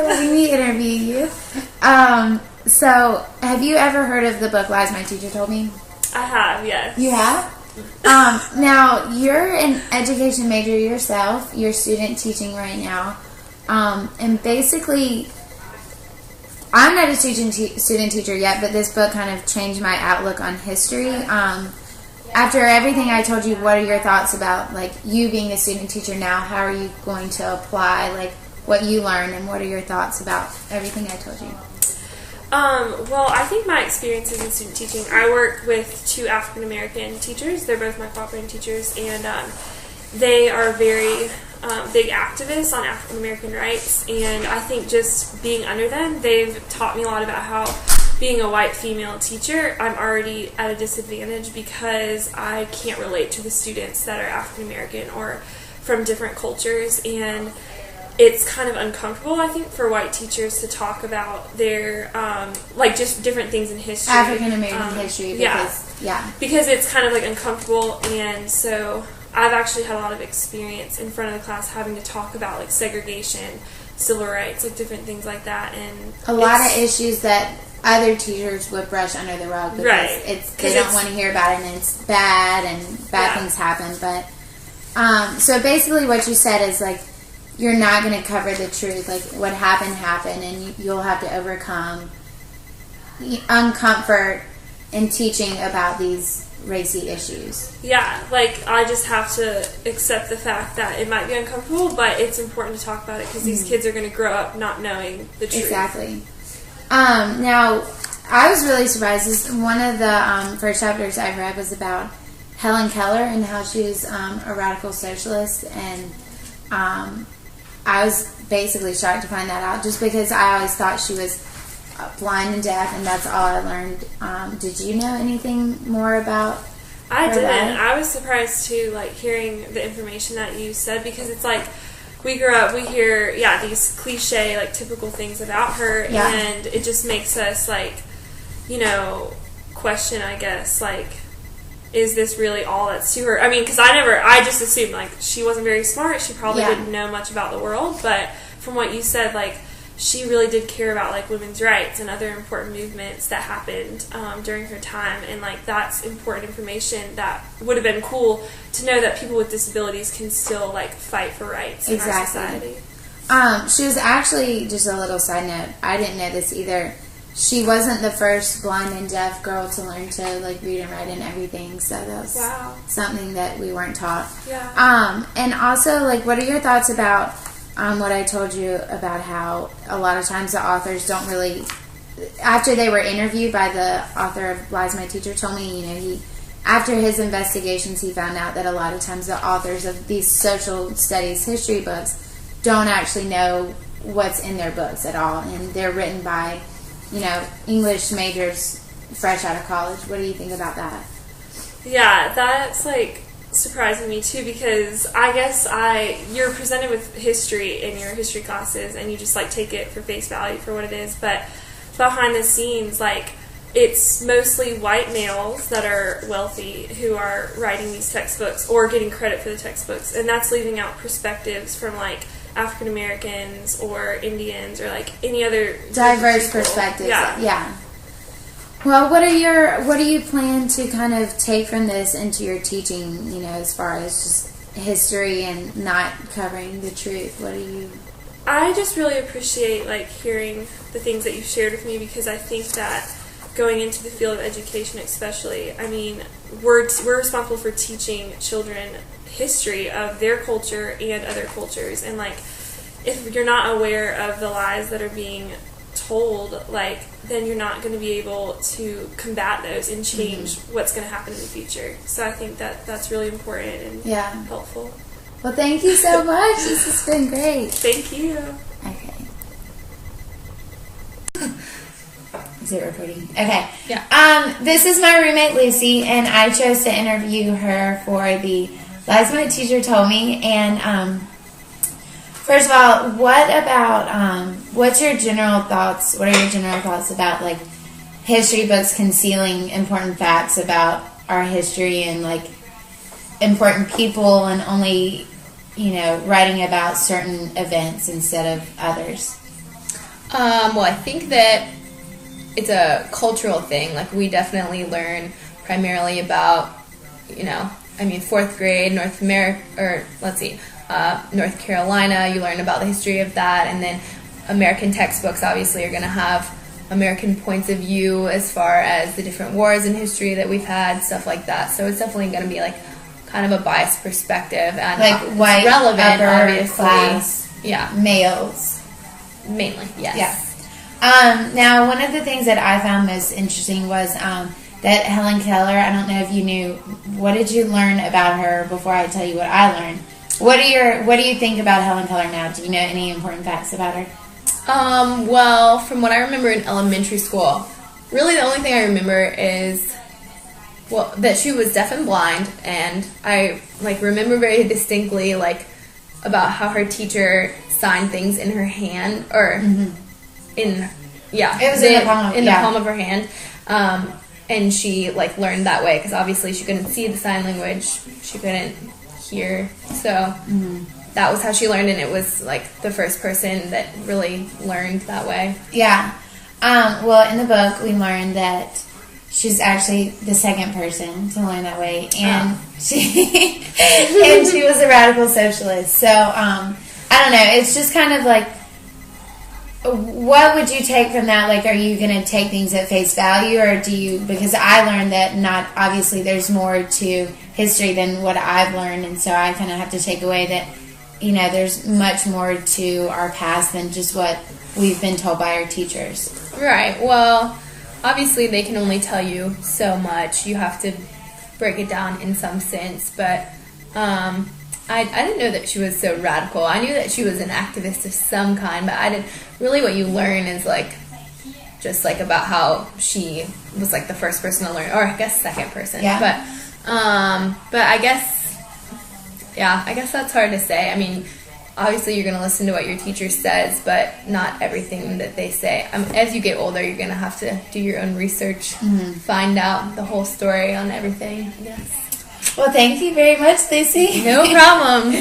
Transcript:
letting me interview you. So, have you ever heard of the book Lies My Teacher Told Me? I have, yes. You have? Now, you're an education major yourself. You're student teaching right now. And basically, I'm not a student teacher yet, but this book kind of changed my outlook on history. After everything I told you, what are your thoughts about, like, you being a student teacher now? How are you going to apply, like, what you learned, and what are your thoughts about everything I told you? Well, I think my experiences in student teaching, I work with 2 African American teachers. They're both my cooperating teachers, and they are very big activists on African American rights, and I think just being under them, they've taught me a lot about how being a white female teacher, I'm already at a disadvantage because I can't relate to the students that are African American or from different cultures, and it's kind of uncomfortable, I think, for white teachers to talk about their, like, just different things in history. African American history, because it's kind of, like, uncomfortable, and so I've actually had a lot of experience in front of the class having to talk about, like, segregation, civil rights, like, different things like that, and a lot of issues that other teachers would brush under the rug because they don't want to hear about it, and it's bad, and bad things happen, but, so basically what you said is, like, you're not going to cover the truth. Like, what happened, and you'll have to overcome uncomfort in teaching about these racy issues. Yeah, like, I just have to accept the fact that it might be uncomfortable, but it's important to talk about it because these kids are going to grow up not knowing the truth. Exactly. Now, I was really surprised. One of the first chapters I read was about Helen Keller and how she was a radical socialist, and I was basically shocked to find that out just because I always thought she was blind and deaf, and that's all I learned. Did you know anything more about I her didn't. life? I was surprised too, like, hearing the information that you said, because it's like we grew up, we hear, these cliche, like, typical things about her, and it just makes us, like, question, I guess, like, is this really all that's to her? I mean, because I just assumed, like, she wasn't very smart. She probably didn't know much about the world. But from what you said, like, she really did care about, like, women's rights and other important movements that happened during her time. And, like, that's important information that would have been cool to know that people with disabilities can still, like, fight for rights in our society. She was actually, just a little side note, I didn't know this either. She wasn't the first blind and deaf girl to learn to, like, read and write and everything, so that was something that we weren't taught. Yeah. And also, like, what are your thoughts about what I told you about how a lot of times the authors don't really, after they were interviewed by the author of Lies My Teacher Told Me, after his investigations, he found out that a lot of times the authors of these social studies history books don't actually know what's in their books at all, and they're written by English majors fresh out of college. What do you think about that? Yeah, that's, like, surprising me too, because I guess you're presented with history in your history classes and you just, like, take it for face value for what it is, but behind the scenes, like, it's mostly white males that are wealthy who are writing these textbooks or getting credit for the textbooks, and that's leaving out perspectives from, like, African Americans or Indians or, like, any other diverse perspectives. Yeah. Well, what do you plan to kind of take from this into your teaching, as far as just history and not covering the truth? What do you... I just really appreciate, like, hearing the things that you shared with me, because I think that going into the field of education especially, I mean, we're responsible for teaching children history of their culture and other cultures, and, like, if you're not aware of the lies that are being told, like, then you're not going to be able to combat those and change what's going to happen in the future. So I think that that's really important and helpful. Well, thank you so much. This has been great. Thank you. Okay. Is it recording? Okay. Yeah. This is my roommate Lucy, and I chose to interview her for the Lies My Teacher Told Me. And first of all, what's your general thoughts? What are your general thoughts about, like, history books concealing important facts about our history and, like, important people, and only, writing about certain events instead of others? Well, I think that it's a cultural thing. Like, we definitely learn primarily about, fourth grade, North Carolina, you learn about the history of that, and then American textbooks obviously are going to have American points of view as far as the different wars in history that we've had, stuff like that. So it's definitely going to be like kind of a biased perspective, and like white, relevant, upper obviously. Class, yeah, males, mainly. Yes. Yeah. Now, one of the things that I found most interesting was that Helen Keller. I don't know if you knew. What did you learn about her before I tell you what I learned? What do you think about Helen Keller now? Do you know any important facts about her? Well, from what I remember in elementary school, really the only thing I remember is, that she was deaf and blind, and I, remember very distinctly, about how her teacher signed things in her hand, or it was in the palm of her hand, and she, learned that way, because obviously she couldn't see the sign language, she couldn't hear, so... That was how she learned, and it was, the first person that really learned that way. Yeah. Well, in the book, we learned that she's actually the second person to learn that way, and she was a radical socialist. So, I don't know. It's just kind of what would you take from that? Are you going to take things at face value, or do you... Because I learned that obviously there's more to history than what I've learned, and so I kind of have to take away that there's much more to our past than just what we've been told by our teachers. Right. Well, obviously they can only tell you so much. You have to break it down in some sense. But I didn't know that she was so radical. I knew that she was an activist of some kind, but I didn't... Really what you learn is, just, about how she was, the first person to learn, or I guess second person. Yeah. But I guess... Yeah, I guess that's hard to say. I mean, obviously you're going to listen to what your teacher says, but not everything that they say. As you get older, you're going to have to do your own research, find out the whole story on everything, I guess. Well, thank you very much, Lucy. No problem.